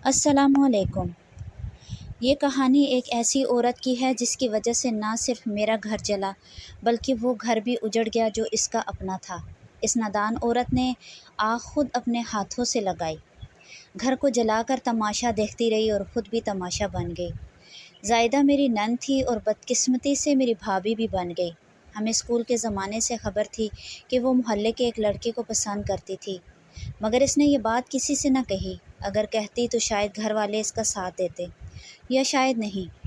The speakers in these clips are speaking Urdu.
السلام علیکم۔ یہ کہانی ایک ایسی عورت کی ہے جس کی وجہ سے نہ صرف میرا گھر جلا بلکہ وہ گھر بھی اجڑ گیا جو اس کا اپنا تھا۔ اس نادان عورت نے آگ خود اپنے ہاتھوں سے لگائی، گھر کو جلا کر تماشا دیکھتی رہی اور خود بھی تماشا بن گئی۔ زائدہ میری نند تھی اور بدقسمتی سے میری بھابھی بھی بن گئی۔ ہمیں اسکول کے زمانے سے خبر تھی کہ وہ محلے کے ایک لڑکے کو پسند کرتی تھی، مگر اس نے یہ بات کسی سے نہ کہی۔ اگر کہتی تو شاید گھر والے اس کا ساتھ دیتے، یا شاید نہیں۔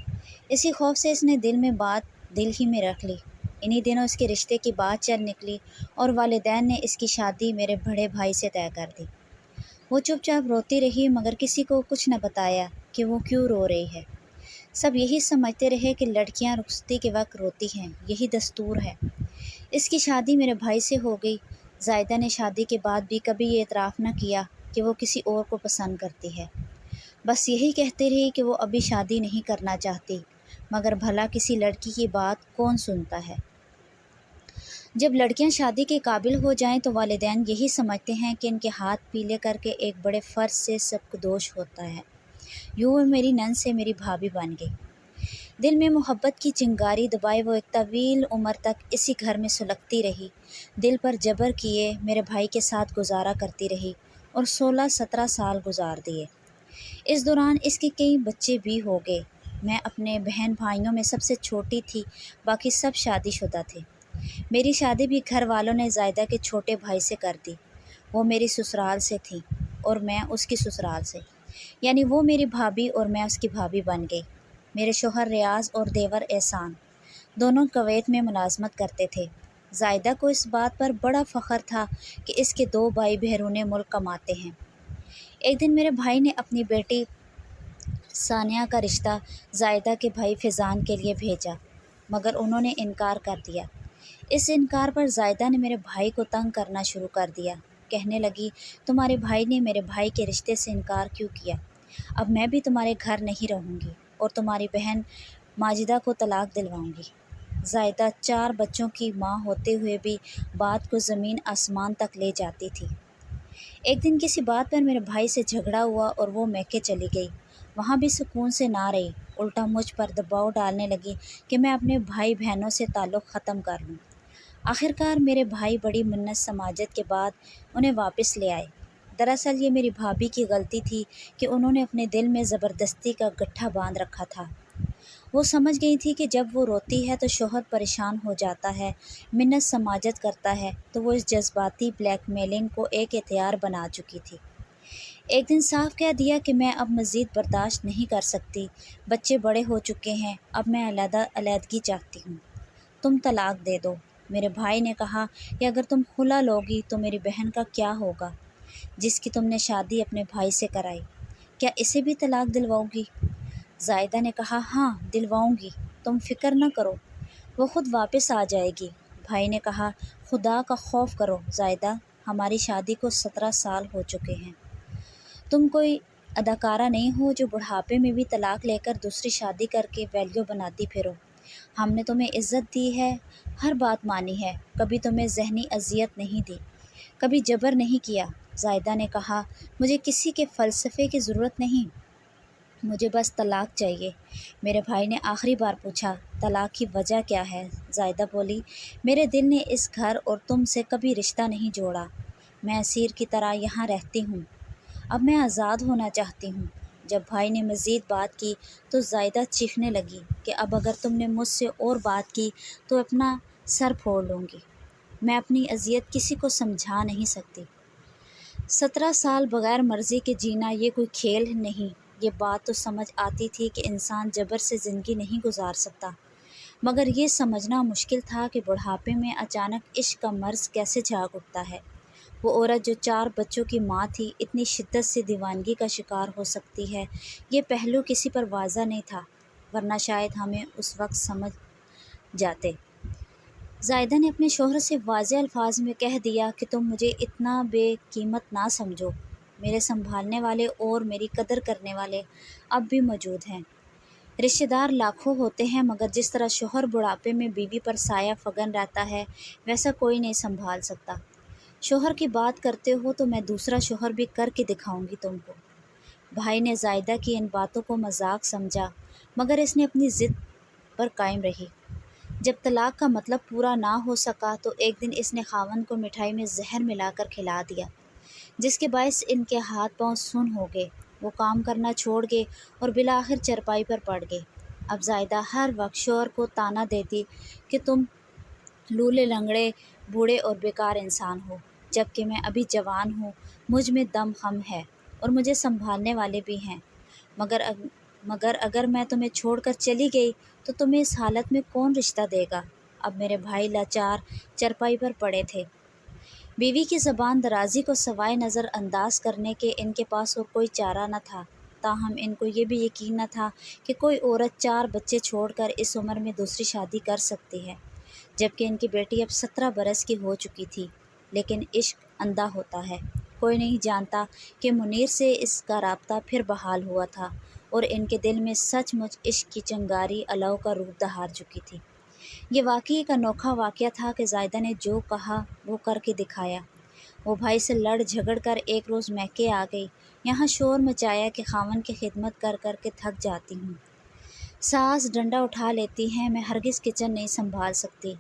اسی خوف سے اس نے دل ہی میں رکھ لی۔ انہی دنوں اس کے رشتے کی بات چل نکلی اور والدین نے اس کی شادی میرے بڑے بھائی سے طے کر دی۔ وہ چپ چاپ روتی رہی مگر کسی کو کچھ نہ بتایا کہ وہ کیوں رو رہی ہے۔ سب یہی سمجھتے رہے کہ لڑکیاں رخصتی کے وقت روتی ہیں، یہی دستور ہے۔ اس کی شادی میرے بھائی سے ہو گئی۔ زائدہ نے شادی کے بعد بھی کبھی یہ اعتراف نہ کیا کہ وہ کسی اور کو پسند کرتی ہے، بس یہی کہتی رہی کہ وہ ابھی شادی نہیں کرنا چاہتی، مگر بھلا کسی لڑکی کی بات کون سنتا ہے؟ جب لڑکیاں شادی کے قابل ہو جائیں تو والدین یہی سمجھتے ہیں کہ ان کے ہاتھ پیلے کر کے ایک بڑے فرض سے سبکدوش ہوتا ہے۔ یوں وہ میری نند سے میری بھابھی بن گئی۔ دل میں محبت کی چنگاری دبائے وہ ایک طویل عمر تک اسی گھر میں سلگتی رہی، دل پر جبر کیے میرے بھائی کے ساتھ گزارا کرتی رہی اور 16-17 سال گزار دیے۔ اس دوران اس کے کئی بچے بھی ہو گئے۔ میں اپنے بہن بھائیوں میں سب سے چھوٹی تھی، باقی سب شادی شدہ تھے۔ میری شادی بھی گھر والوں نے زائدہ کے چھوٹے بھائی سے کر دی۔ وہ میری سسرال سے تھی اور میں اس کی سسرال سے، یعنی وہ میری بھابھی اور میں اس کی بھابھی بن گئی۔ میرے شوہر ریاض اور دیور احسان دونوں کویت میں ملازمت کرتے تھے۔ زائدہ کو اس بات پر بڑا فخر تھا کہ اس کے 2 بھائی بیرون ملک کماتے ہیں۔ ایک دن میرے بھائی نے اپنی بیٹی ثانیہ کا رشتہ زائدہ کے بھائی فیضان کے لیے بھیجا، مگر انہوں نے انکار کر دیا۔ اس انکار پر زائدہ نے میرے بھائی کو تنگ کرنا شروع کر دیا۔ کہنے لگی، تمہارے بھائی نے میرے بھائی کے رشتے سے انکار کیوں کیا؟ اب میں بھی تمہارے گھر نہیں رہوں گی اور تمہاری بہن ماجدہ کو طلاق دلواؤں گی۔ زائدہ 4 بچوں کی ماں ہوتے ہوئے بھی بات کو زمین آسمان تک لے جاتی تھی۔ ایک دن کسی بات پر میرے بھائی سے جھگڑا ہوا اور وہ میکے چلی گئی۔ وہاں بھی سکون سے نہ رہی، الٹا مجھ پر دباؤ ڈالنے لگی کہ میں اپنے بھائی بہنوں سے تعلق ختم کر لوں۔ آخرکار میرے بھائی بڑی منت سماجت کے بعد انہیں واپس لے آئے۔ دراصل یہ میری بھابھی کی غلطی تھی کہ انہوں نے اپنے دل میں زبردستی کا گٹھا باندھ رکھا تھا۔ وہ سمجھ گئی تھی کہ جب وہ روتی ہے تو شوہر پریشان ہو جاتا ہے، منت سماجت کرتا ہے، تو وہ اس جذباتی بلیک میلنگ کو ایک ہتھیار بنا چکی تھی۔ ایک دن صاف کہہ دیا کہ میں اب مزید برداشت نہیں کر سکتی، بچے بڑے ہو چکے ہیں، اب میں علیحدگی چاہتی ہوں، تم طلاق دے دو۔ میرے بھائی نے کہا کہ اگر تم خلا لوگی تو میری بہن کا کیا ہوگا جس کی تم نے شادی اپنے بھائی سے کرائی؟ کیا اسے بھی طلاق دلواؤ گی؟ زائدہ نے کہا، ہاں دلواؤں گی، تم فکر نہ کرو، وہ خود واپس آ جائے گی۔ بھائی نے کہا، خدا کا خوف کرو زائدہ، ہماری شادی کو 17 سال ہو چکے ہیں، تم کوئی اداکارہ نہیں ہو جو بڑھاپے میں بھی طلاق لے کر دوسری شادی کر کے ویلیو بناتی پھرو۔ ہم نے تمہیں عزت دی ہے، ہر بات مانی ہے، کبھی تمہیں ذہنی اذیت نہیں دی، کبھی جبر نہیں کیا۔ زائدہ نے کہا، مجھے کسی کے فلسفے کی ضرورت نہیں، مجھے بس طلاق چاہیے۔ میرے بھائی نے آخری بار پوچھا، طلاق کی وجہ کیا ہے؟ زائدہ بولی، میرے دل نے اس گھر اور تم سے کبھی رشتہ نہیں جوڑا، میں اسیر کی طرح یہاں رہتی ہوں، اب میں آزاد ہونا چاہتی ہوں۔ جب بھائی نے مزید بات کی تو زائدہ چیخنے لگی کہ اب اگر تم نے مجھ سے اور بات کی تو اپنا سر پھوڑ لوں گی، میں اپنی اذیت کسی کو سمجھا نہیں سکتی۔ 17 سال بغیر مرضی کے جینا یہ کوئی کھیل نہیں۔ یہ بات تو سمجھ آتی تھی کہ انسان جبر سے زندگی نہیں گزار سکتا، مگر یہ سمجھنا مشکل تھا کہ بڑھاپے میں اچانک عشق کا مرض کیسے جاگ اٹھتا ہے۔ وہ عورت جو 4 بچوں کی ماں تھی اتنی شدت سے دیوانگی کا شکار ہو سکتی ہے، یہ پہلو کسی پر واضح نہیں تھا، ورنہ شاید ہمیں اس وقت سمجھ جاتے۔ زائدہ نے اپنے شوہر سے واضح الفاظ میں کہہ دیا کہ تم مجھے اتنا بے قیمت نہ سمجھو، میرے سنبھالنے والے اور میری قدر کرنے والے اب بھی موجود ہیں۔ رشتہ دار لاکھوں ہوتے ہیں مگر جس طرح شوہر بڑھاپے میں بیوی پر سایہ فگن رہتا ہے ویسا کوئی نہیں سنبھال سکتا۔ شوہر کی بات کرتے ہو تو میں دوسرا شوہر بھی کر کے دکھاؤں گی تم کو۔ بھائی نے زائدہ کی ان باتوں کو مذاق سمجھا، مگر اس نے اپنی ضد پر قائم رہی۔ جب طلاق کا مطلب پورا نہ ہو سکا تو ایک دن اس نے خاوند کو مٹھائی میں زہر ملا کر کھلا دیا، جس کے باعث ان کے ہاتھ پاؤں سن ہو گئے۔ وہ کام کرنا چھوڑ گئے اور بالآخر چرپائی پر پڑ گئے۔ اب زائدہ ہر وقت شوہر کو طعنہ دیتی کہ تم لولے لنگڑے، بوڑھے اور بیکار انسان ہو، جبکہ میں ابھی جوان ہوں، مجھ میں دم خم ہے اور مجھے سنبھالنے والے بھی ہیں، مگر اگر میں تمہیں چھوڑ کر چلی گئی تو تمہیں اس حالت میں کون رشتہ دے گا؟ اب میرے بھائی لاچار چرپائی پر پڑے تھے۔ بیوی کی زبان درازی کو سوائے نظر انداز کرنے کے ان کے پاس اور کوئی چارہ نہ تھا، تاہم ان کو یہ بھی یقین نہ تھا کہ کوئی عورت 4 بچے چھوڑ کر اس عمر میں دوسری شادی کر سکتی ہے، جبکہ ان کی بیٹی اب 17 برس کی ہو چکی تھی۔ لیکن عشق اندھا ہوتا ہے، کوئی نہیں جانتا کہ منیر سے اس کا رابطہ پھر بحال ہوا تھا اور ان کے دل میں سچ مچ عشق کی چنگاری الو کا روپ دہار چکی تھی۔ یہ واقعی ایک انوکھا واقعہ تھا کہ زائدہ نے جو کہا وہ کر کے دکھایا۔ وہ بھائی سے لڑ جھگڑ کر ایک روز میکے آ گئی، یہاں شور مچایا کہ خاوند کی خدمت کر کر کے تھک جاتی ہوں، ساس ڈنڈا اٹھا لیتی ہیں، میں ہرگز کچن نہیں سنبھال سکتی،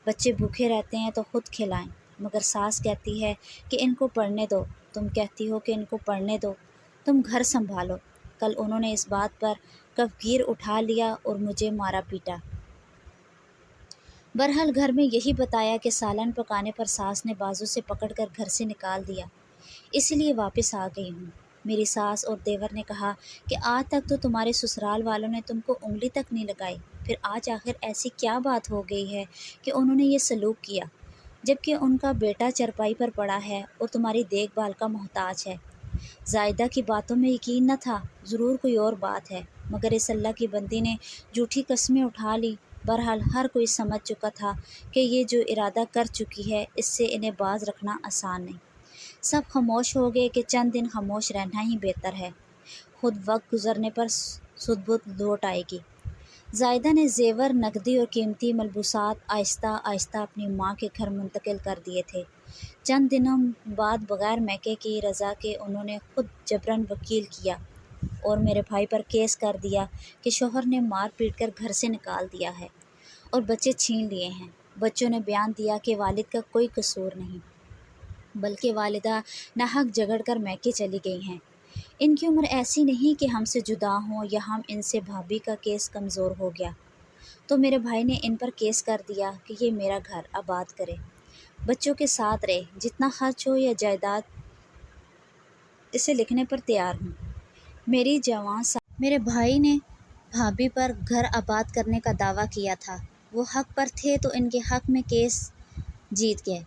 بچے بھوکے رہتے ہیں تو خود کھلائیں، مگر ساس کہتی ہے کہ ان کو پڑھنے دو، تم کہتی ہو کہ ان کو پڑھنے دو، تم گھر سنبھالو۔ کل انہوں نے اس بات پر کفگیر اٹھا لیا اور مجھے مارا پیٹا۔ بہرحال گھر میں یہی بتایا کہ سالن پکانے پر ساس نے بازو سے پکڑ کر گھر سے نکال دیا، اس لیے واپس آ گئی ہوں۔ میری ساس اور دیور نے کہا کہ آج تک تو تمہارے سسرال والوں نے تم کو انگلی تک نہیں لگائی، پھر آج آخر ایسی کیا بات ہو گئی ہے کہ انہوں نے یہ سلوک کیا، جبکہ ان کا بیٹا چرپائی پر پڑا ہے اور تمہاری دیکھ بھال کا محتاج ہے۔ زائدہ کی باتوں میں یقین نہ تھا، ضرور کوئی اور بات ہے، مگر اس اللہ کی بندی نے جھوٹی قسمیں اٹھا لی۔ بہرحال ہر کوئی سمجھ چکا تھا کہ یہ جو ارادہ کر چکی ہے اس سے انہیں باز رکھنا آسان نہیں۔ سب خاموش ہو گئے کہ چند دن خاموش رہنا ہی بہتر ہے، خود وقت گزرنے پر سدھ بودھ لوٹ آئے گی۔ زائدہ نے زیور، نقدی اور قیمتی ملبوسات آہستہ آہستہ اپنی ماں کے گھر منتقل کر دیے تھے۔ چند دنوں بعد بغیر میکے کی رضا کے انہوں نے خود جبراً وکیل کیا اور میرے بھائی پر کیس کر دیا کہ شوہر نے مار پیٹ کر گھر سے نکال دیا ہے اور بچے چھین لیے ہیں۔ بچوں نے بیان دیا کہ والد کا کوئی قصور نہیں، بلکہ والدہ ناحق جھگڑ کر میکے چلی گئی ہیں، ان کی عمر ایسی نہیں کہ ہم سے جدا ہوں یا ہم ان سے بھابھی کا کیس کمزور ہو گیا، تو میرے بھائی نے ان پر کیس کر دیا کہ یہ میرا گھر آباد کرے، بچوں کے ساتھ رہے، جتنا خرچ ہو یا جائیداد اسے لکھنے پر تیار ہوں۔ میرے بھائی نے بھابھی پر گھر آباد کرنے کا دعویٰ کیا تھا، وہ حق پر تھے تو ان کے حق میں کیس جیت گئے،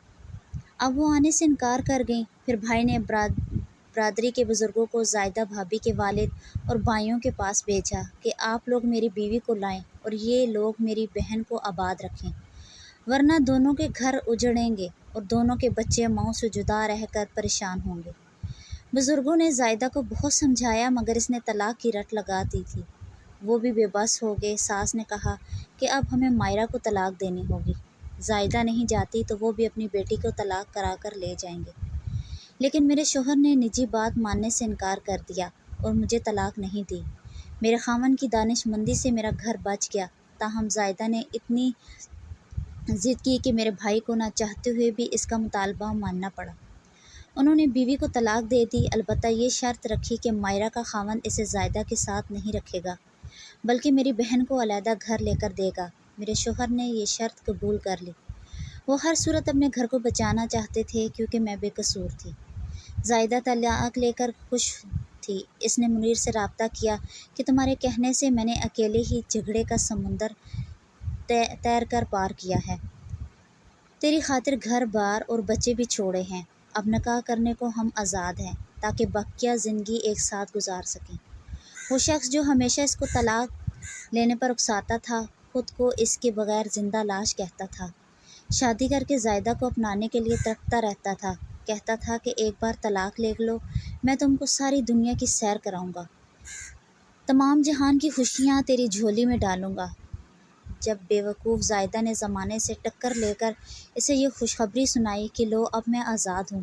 اب وہ آنے سے انکار کر گئیں۔ پھر بھائی نے برادری کے بزرگوں کو زائدہ بھابھی کے والد اور بھائیوں کے پاس بھیجا کہ آپ لوگ میری بیوی کو لائیں اور یہ لوگ میری بہن کو آباد رکھیں، ورنہ دونوں کے گھر اجڑیں گے اور دونوں کے بچے ماؤں سے جدا رہ کر پریشان ہوں گے۔ بزرگوں نے زائدہ کو بہت سمجھایا مگر اس نے طلاق کی رٹ لگا دی تھی، وہ بھی بے بس ہو گئے۔ ساس نے کہا کہ اب ہمیں مائرہ کو طلاق دینی ہوگی، زائدہ نہیں جاتی تو وہ بھی اپنی بیٹی کو طلاق کرا کر لے جائیں گے، لیکن میرے شوہر نے نجی بات ماننے سے انکار کر دیا اور مجھے طلاق نہیں دی۔ میرے خاوند کی دانش مندی سے میرا گھر بچ گیا، تاہم زائدہ نے اتنی ضد کی کہ میرے بھائی کو نہ چاہتے ہوئے بھی اس کا مطالبہ ماننا پڑا۔ انہوں نے بیوی کو طلاق دے دی، البتہ یہ شرط رکھی کہ مائرہ کا خاوند اسے زائدہ کے ساتھ نہیں رکھے گا، بلکہ میری بہن کو علیحدہ گھر لے کر دے گا۔ میرے شوہر نے یہ شرط قبول کر لی، وہ ہر صورت اپنے گھر کو بچانا چاہتے تھے کیونکہ میں بے قصور تھی۔ زائدہ طلاق لے کر خوش تھی، اس نے منیر سے رابطہ کیا کہ تمہارے کہنے سے میں نے اکیلے ہی جھگڑے کا سمندر تیر کر پار کیا ہے، تیری خاطر گھر بار اور بچے بھی چھوڑے ہیں، اب نکاح کرنے کو ہم آزاد ہیں تاکہ بقیہ زندگی ایک ساتھ گزار سکیں۔ وہ شخص جو ہمیشہ اس کو طلاق لینے پر اکساتا تھا، خود کو اس کے بغیر زندہ لاش کہتا تھا، شادی کر کے زائدہ کو اپنانے کے لیے تڑپتا رہتا تھا، کہتا تھا کہ ایک بار طلاق لے لو، میں تم کو ساری دنیا کی سیر کراؤں گا، تمام جہان کی خوشیاں تیری جھولی میں ڈالوں گا۔ جب بے وقوف زائدہ نے زمانے سے ٹکر لے کر اسے یہ خوشخبری سنائی کہ لو اب میں آزاد ہوں،